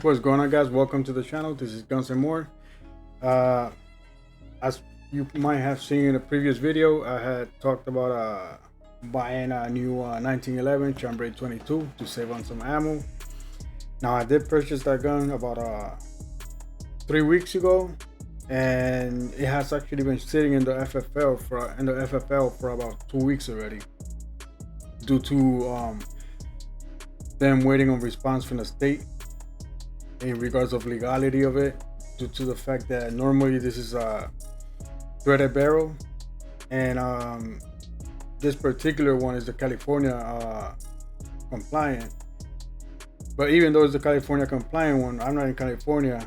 What's going on, guys? Welcome to the channel. This is Guns and More. As you might have seen in a previous video, I had talked about buying a new 1911 Chambray 22 to save on some ammo. Now I did purchase that gun about 3 weeks ago, and it has actually been sitting in the FFL for about 2 weeks already, due to them waiting on response from the state in regards of legality of it, due to the fact that normally this is a threaded barrel, and this particular one is the California compliant. But even though it's the California compliant one, I'm not in California.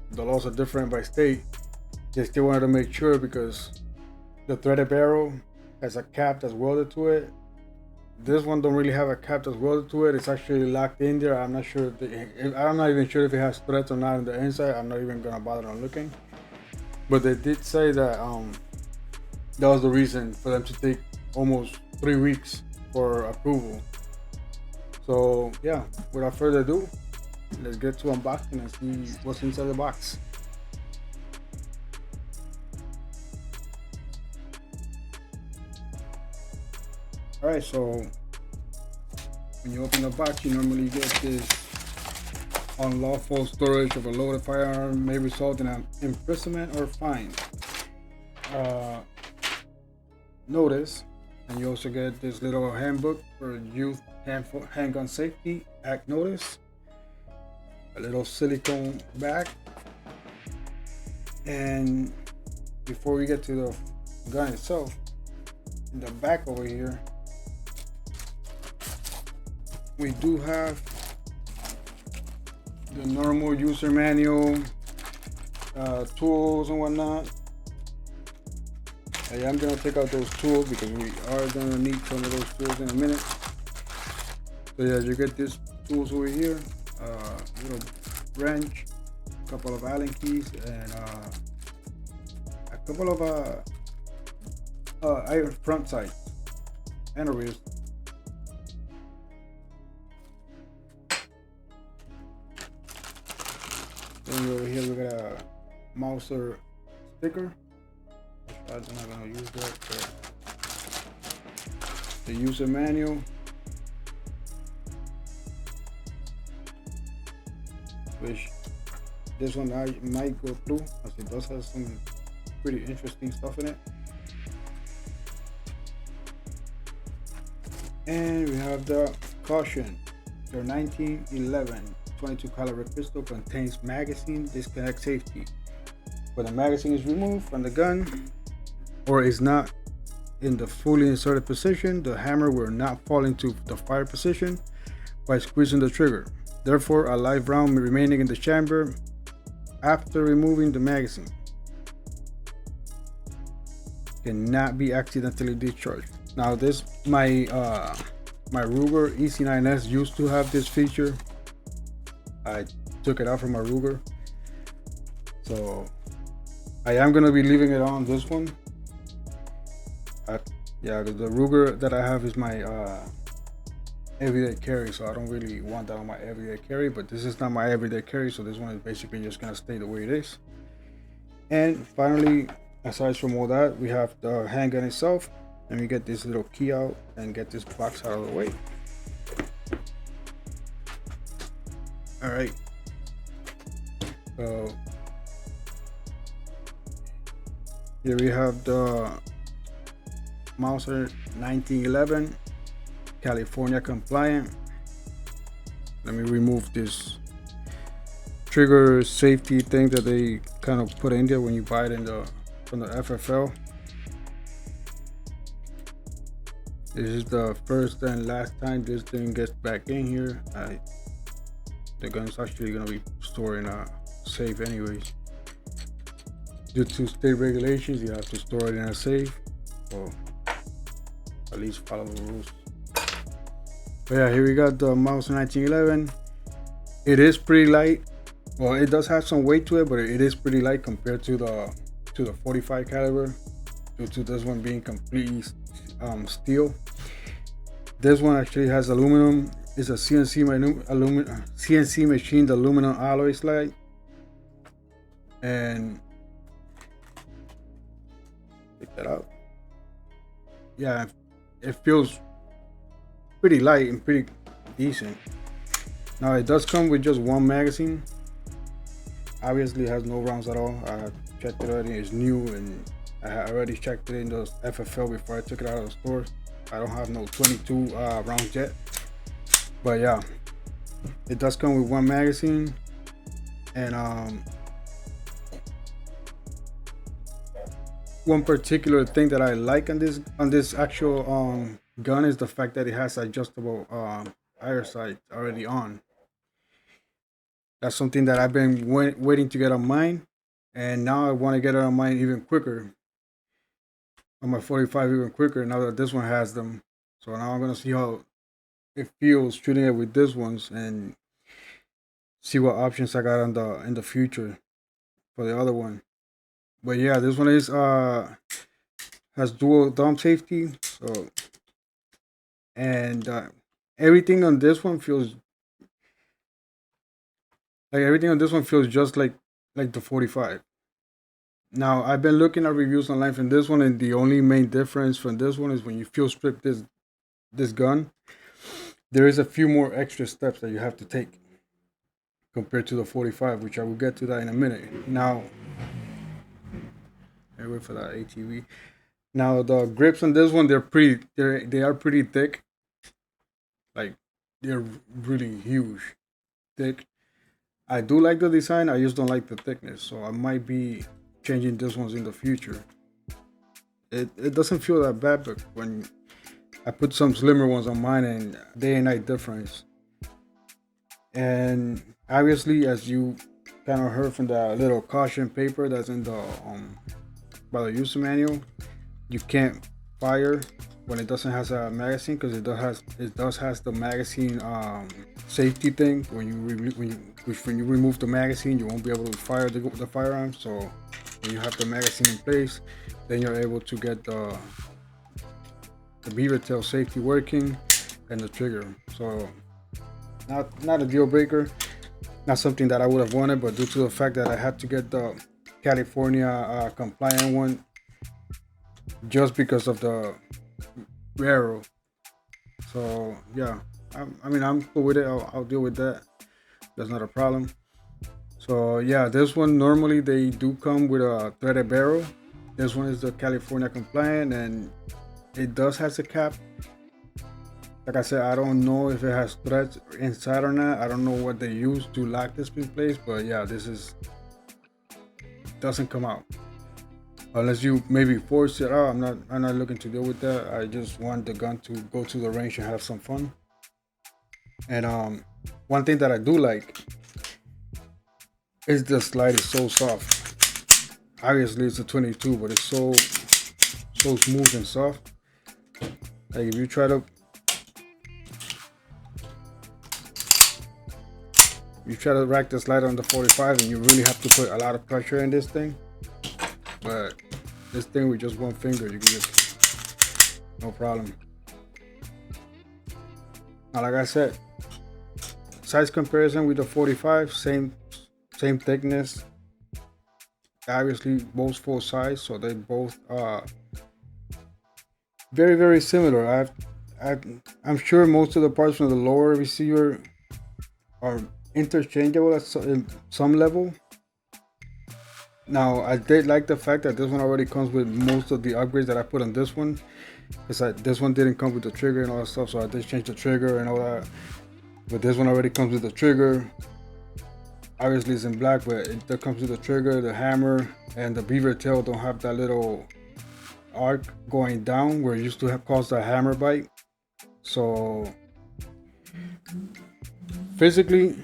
The laws are different by state. They still wanted to make sure, because the threaded barrel has a cap that's welded to it. This one don't really have a cap that's welded to it. It's actually locked in there. I'm not sure I'm not even sure if it has threads or not on the inside. I'm not even gonna bother on looking. But they did say that that was the reason for them to take almost 3 weeks for approval. So yeah, without further ado, let's get to unboxing and see what's inside the box. Alright, so when you open the box, you normally get this: unlawful storage of a loaded firearm may result in an imprisonment or fine notice. And you also get this little handbook for Youth Handgun Safety Act notice, a little silicone bag. And before we get to the gun itself, in the back over here, we do have the normal user manual, tools and whatnot. I am gonna take out those tools because we are gonna need some of those tools in a minute. So yeah, you get these tools over here, little wrench, a couple of Allen keys, and a couple of iron front sights and a wrist. Then over here we got a MAUSER sticker. I'm not gonna use that. The user manual, which this one I might go through, as it does have some pretty interesting stuff in it. And we have the caution: your 1911 22 caliber pistol contains magazine disconnect safety. When the magazine is removed from the gun or is not in the fully inserted position, the hammer will not fall into the fire position by squeezing the trigger. Therefore, a live round remaining in the chamber after removing the magazine cannot be accidentally discharged. Now this, my Ruger EC9S used to have this feature. I took it out from my Ruger, so I am gonna be leaving it on this one. Yeah, the Ruger that I have is my everyday carry, so I don't really want that on my everyday carry. But this is not my everyday carry, so this one is basically just gonna stay the way it is. And finally, aside from all that, we have the handgun itself. Let me get this little key out and get this box out of the way. All right, so here we have the MAUSER 1911 California compliant. Let me remove this trigger safety thing that they kind of put in there when you buy it from the FFL. This is the first and last time this thing gets back in here. The gun's actually gonna be stored in a safe anyways. Due to state regulations, you have to store it in a safe, or at least follow the rules. But yeah, here we got the MAUSER 1911. It is pretty light. Well, it does have some weight to it, but it is pretty light compared to the 45 caliber, due to this one being completely steel. This one actually has aluminum It's a CNC machined aluminum alloy slide, and check that out. Yeah, it feels pretty light and pretty decent. Now it does come with just one magazine. Obviously, it has no rounds at all. I checked it already. It's new, and I already checked it in the FFL before I took it out of the store. I don't have no 22 rounds yet. But yeah, it does come with one magazine, and one particular thing that I like on this actual gun is the fact that it has adjustable iron sights already on. That's something that I've been waiting to get on mine, and now I want to get it on mine even quicker, on my 45 even quicker. Now that this one has them, so now I'm gonna see how it feels shooting it with this ones and see what options I got in the future for the other one. But yeah, this one is has dual thumb safety, so and everything on this one feels just like the 45. Now I've been looking at reviews online from this one, and the only main difference from this one is when you field strip this gun, there is a few more extra steps that you have to take compared to the 45, which I will get to that in a minute. Now, I wait for that ATV. Now the grips on this one, they are pretty thick. Like, they're really huge, thick. I do like the design. I just don't like the thickness, so I might be changing this ones in the future. It doesn't feel that bad, but when I put some slimmer ones on mine, and day and night difference. And obviously, as you kind of heard from the little caution paper that's in the by the user manual, you can't fire when it doesn't have a magazine, because it does has the magazine safety thing. When you remove the magazine, you won't be able to fire the firearm. So when you have the magazine in place, then you're able to get the beaver tail safety working and the trigger. So not a deal breaker, not something that I would have wanted, but due to the fact that I had to get the California compliant one just because of the barrel. So yeah, I mean, I'm cool with it. I'll deal with that. That's not a problem. So yeah, this one normally they do come with a threaded barrel. This one is the California compliant, and it does has a cap. Like I said, I don't know if it has threads inside or not. I don't know what they use to lock this in place, but yeah, doesn't come out unless you maybe force it out. I'm not looking to deal with that. I just want the gun to go to the range and have some fun. And one thing that I do like is the slide is so soft. Obviously it's a 22, but it's so smooth and soft. Like if you try to rack the slide on the 45, and you really have to put a lot of pressure in this thing. But this thing with just one finger, you can just, no problem. Now, like I said, size comparison with the 45, same thickness. Obviously both full size, so they both are very, very similar. I'm sure most of the parts from the lower receiver are interchangeable at some level. Now I did like the fact that this one already comes with most of the upgrades that I put on this one, because this one didn't come with the trigger and all that stuff, so I did change the trigger and all that. But this one already comes with the trigger. Obviously it's in black, but it comes with the trigger, the hammer, and the beaver tail don't have that little arc going down where it used to have caused a hammer bite. So physically,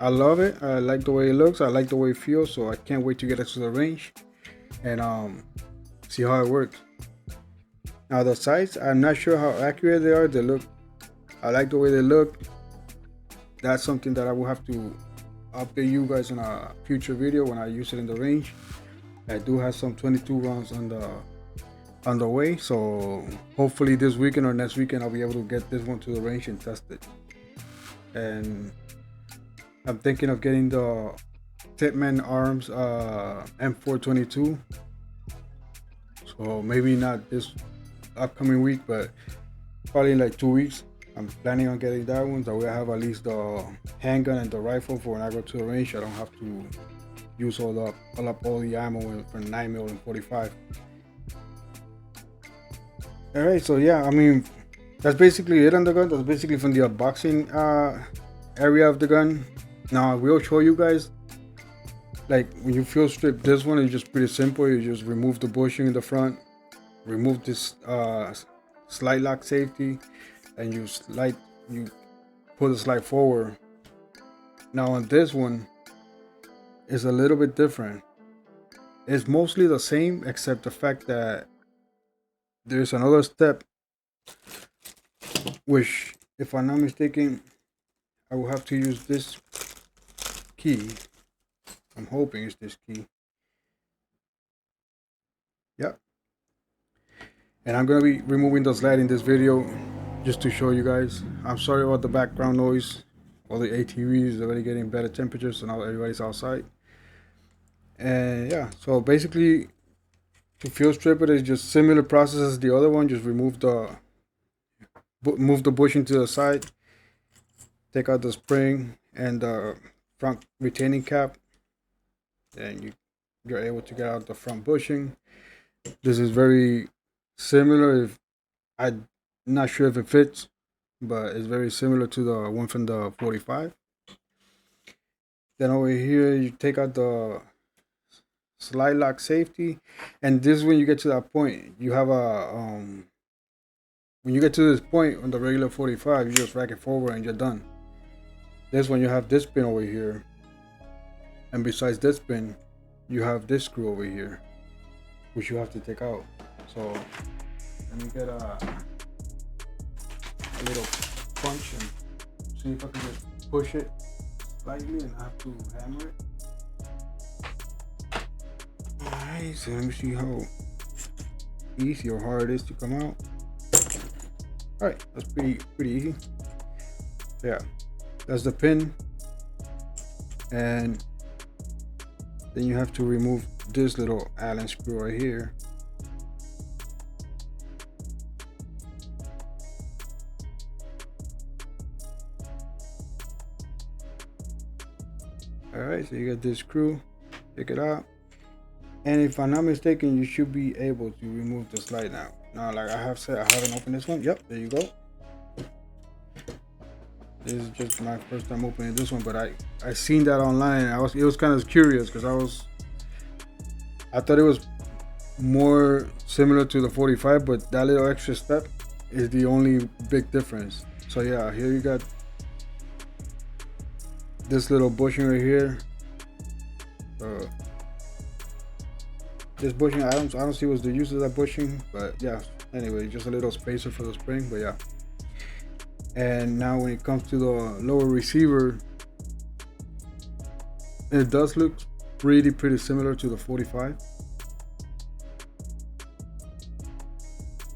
I love it. I like the way it looks. I like the way it feels. So I can't wait to get it to the range and see how it works. Now the sights, I'm not sure how accurate they are. I like the way they look. That's something that I will have to update you guys in a future video when I use it in the range. I do have some 22 rounds on the way, so hopefully this weekend or next weekend I'll be able to get this one to the range and test it. and I'm thinking of getting the Titman Arms M422. So maybe not this upcoming week, but probably in like 2 weeks. I'm planning on getting that one, so I have at least the handgun and the rifle for when I go to the range. I don't have to use all the ammo for 9mm and 45. All right, so yeah, I mean, that's basically it on the gun. That's basically from the unboxing area of the gun. Now I will show you guys, like when you field strip this one, it's just pretty simple. You just remove the bushing in the front, remove this slide lock safety, and you pull the slide forward. Now on this one, it's a little bit different. It's mostly the same except the fact that there's another step, which, if I'm not mistaken, I will have to use this key. I'm hoping it's this key. Yep. And I'm gonna be removing the slide in this video just to show you guys. I'm sorry about the background noise. All the ATVs are already getting better temperatures, so now everybody's outside. And yeah, so basically, to field strip it is just similar process as the other one. Just move the bushing to the side, take out the spring and the front retaining cap, and you're able to get out the front bushing. This is very similar. I'm not sure if it fits, but it's very similar to the one from the 45. Then over here, you take out the slide lock safety, and this is when you get to that point. You have a when you get to this point on the regular 45, you just rack it forward and you're done. This one, you have this pin over here, and besides this pin, you have this screw over here, which you have to take out. So let me get a little punch and see if I can just push it slightly and have to hammer it. Alright, so let me see how easy or hard it is to come out. Alright, that's pretty easy. Yeah, that's the pin, and then you have to remove this little Allen screw right here. Alright, so you got this screw, take it out, and if I'm not mistaken, you should be able to remove the slide now. Now, like I have said, I haven't opened this one. Yep, there you go. This is just my first time opening this one, but I seen that online. It was kind of curious because I thought it was more similar to the 45, but that little extra step is the only big difference. So yeah, here you got this little bushing right here. This bushing, I don't see what's the use of that bushing, but yeah. Anyway, just a little spacer for the spring, but yeah. And now when it comes to the lower receiver, it does look pretty similar to the 45.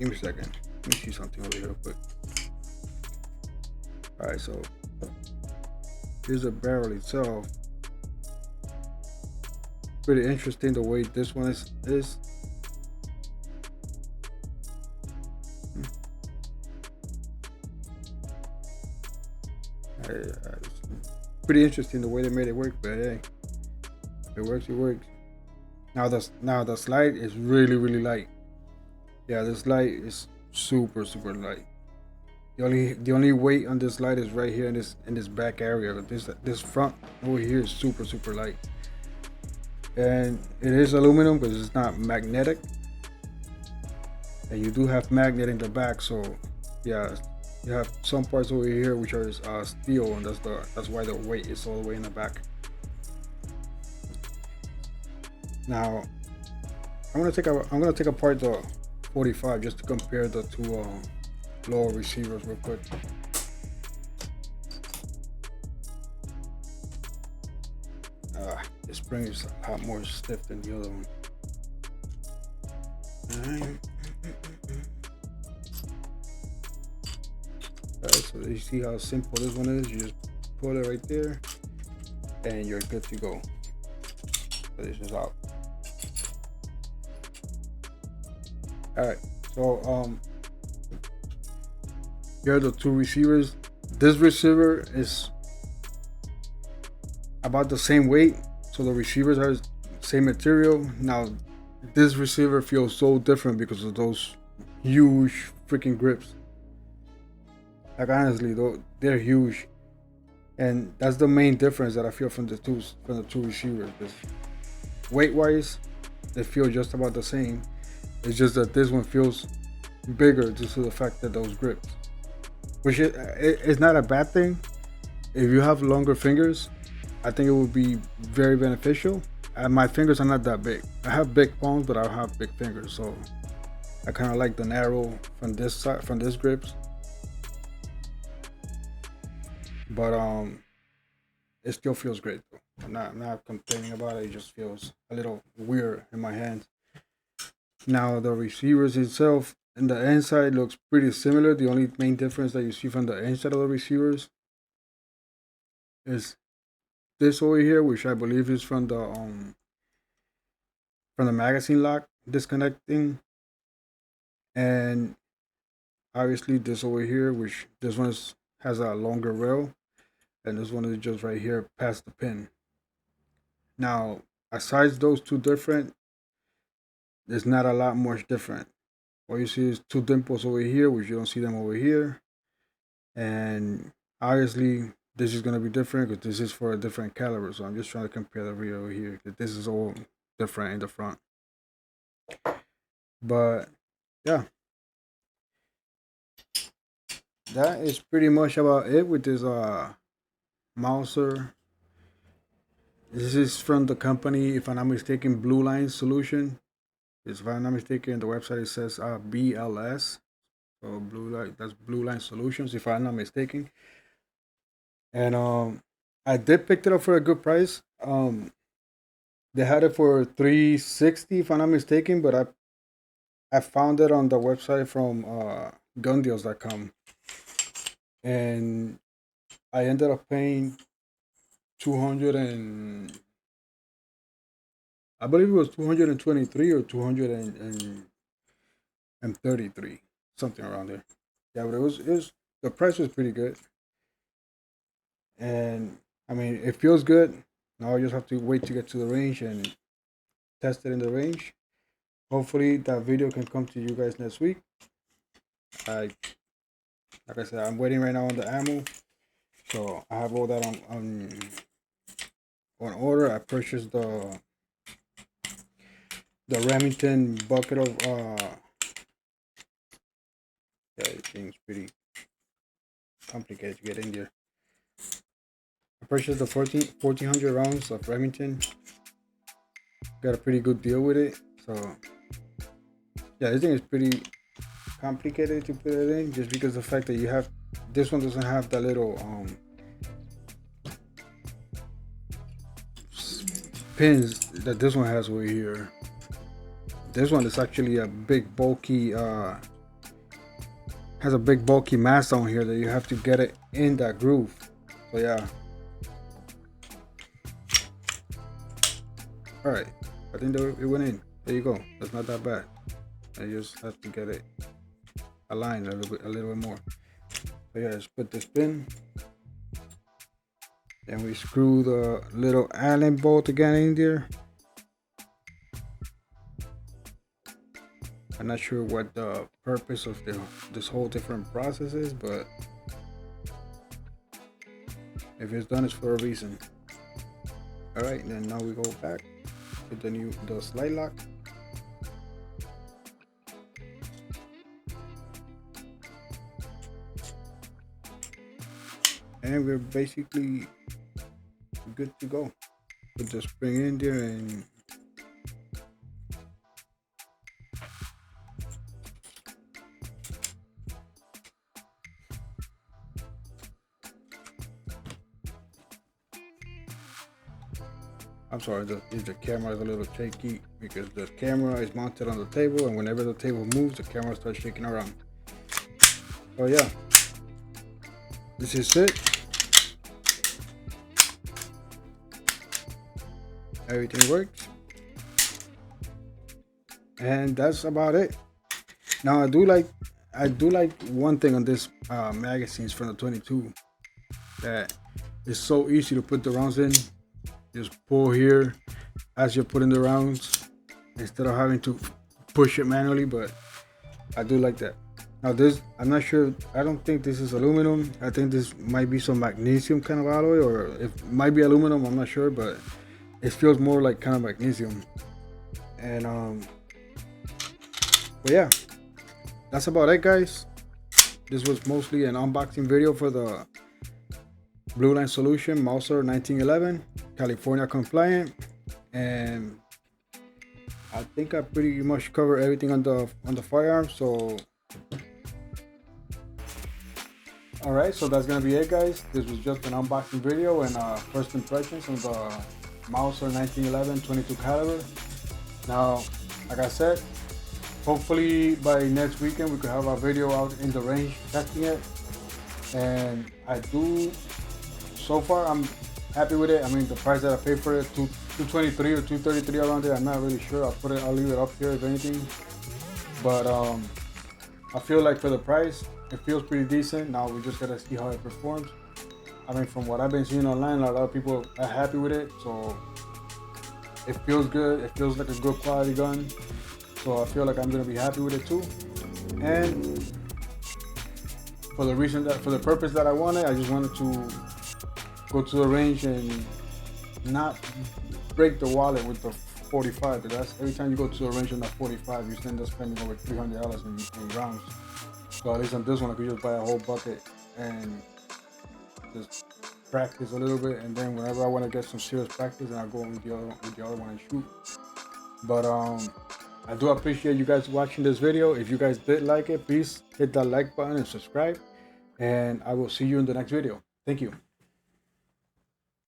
Give me a second. Let me see something over here real quick. All right, so here's the barrel itself. Pretty interesting the way this one is. Pretty interesting the way they made it work, but hey, if it works, it works. Now the slide is really light. Yeah, this slide is super light. The only weight on this slide is right here in this back area. This front over here is super light. And it is aluminum because it's not magnetic, and you do have magnet in the back. So yeah, you have some parts over here which are steel, and that's why the weight is all the way in the back. Now I'm gonna take apart the 45 just to compare the two lower receivers real quick. The spring is a lot more stiff than the other one. Alright, so you see how simple this one is. You just pull it right there, and you're good to go. So this is out. All right, so here are the two receivers. This receiver is about the same weight, so the receivers are same material. Now this receiver feels so different because of those huge freaking grips. Like honestly though, they're huge, and that's the main difference that I feel from the two receivers. Because weight wise, they feel just about the same. It's just that this one feels bigger due to the fact that those grips, which it's not a bad thing. If you have longer fingers, I think it would be very beneficial. My fingers are not that big. I have big palms, but I don't have big fingers, so I kind of like the narrow from this side, from this grips. But it still feels great though. I'm not complaining about it. It just feels a little weird in my hands. Now the receivers itself and the inside looks pretty similar. The only main difference that you see from the inside of the receivers is this over here, which I believe is from the magazine lock disconnecting, and obviously this over here, which this one has a longer rail, and this one is just right here past the pin. Now, aside those two different, there's not a lot much different. All you see is two dimples over here, which you don't see them over here, and obviously this is going to be different because this is for a different caliber. So I'm just trying to compare the rear over here because this is all different in the front. But yeah, that is pretty much about it with this MAUSER. This is from the company, if I'm not mistaken, Blue Line Solution. If I'm not mistaken, the website it says BLS. So that's Blue Line Solutions, if I'm not mistaken. And I did pick it up for a good price. They had it for $360 if I'm not mistaken, but I found it on the website from gundeals.com, and I ended up paying 200 and I believe it was 223 or 233, something around there. Yeah, but it was the price was pretty good, and I mean it feels good. Now I just have to wait to get to the range and test it in the range. Hopefully that video can come to you guys next week. Like I said, I'm waiting right now on the ammo, so I have all that on order. I purchased the Remington bucket of yeah, it seems pretty complicated to get in there. I purchased the 1400 rounds of Remington. Got a pretty good deal with it. So yeah, this thing is pretty complicated to put it in, just because of the fact that you have this one doesn't have that little pins that this one has over here. This one is actually a big bulky has a big bulky mass on here that you have to get it in that groove. So yeah. Alright, I think that it went in. There you go. That's not that bad. I just have to get it aligned a little bit more. So yeah, let's put this pin. Then we screw the little Allen bolt again in there. I'm not sure what the purpose of this whole different process is, but if it's done, it's for a reason. All right, then now we go back with the slide lock. And we're basically good to go. Put the spring in there and I'm sorry, the camera is a little shaky because the camera is mounted on the table, and whenever the table moves, the camera starts shaking around. So yeah, this is it. Everything works, and that's about it. Now I do like one thing on this magazines from the 22, that it's so easy to put the rounds in. Just pull here as you're putting the rounds instead of having to push it manually. But I do like that. Now this, I'm not sure. I don't think this is aluminum. I think this might be some magnesium kind of alloy, or it might be aluminum. I'm not sure, but it feels more like kind of magnesium. And but yeah, that's about it, guys. This was mostly an unboxing video for the Blue Line Solution MAUSER 1911, California compliant, and I think I pretty much covered everything on the firearm. So all right, so that's gonna be it, guys. This was just an unboxing video and first impressions on the MAUSER 1911 22 caliber. Now, like I said, hopefully by next weekend we could have a video out in the range testing it. And so far I'm happy with it. I mean, the price that I paid for it, 223 or 233 around there. I'm not really sure. I'll leave it up here if anything. But I feel like for the price, it feels pretty decent. Now we just gotta see how it performs. I mean, from what I've been seeing online, a lot of people are happy with it. So it feels good. It feels like a good quality gun. So I feel like I'm gonna be happy with it too. And for the purpose that I wanted, I just wanted to go to the range and not break the wallet with the 45. Because every time you go to the range on that 45, you end up spending over $300 in rounds. So at least on this one, I could just buy a whole bucket and just practice a little bit. And then whenever I want to get some serious practice, then I'll go with the other one and shoot. But I do appreciate you guys watching this video. If you guys did like it, please hit that like button and subscribe. And I will see you in the next video. Thank you.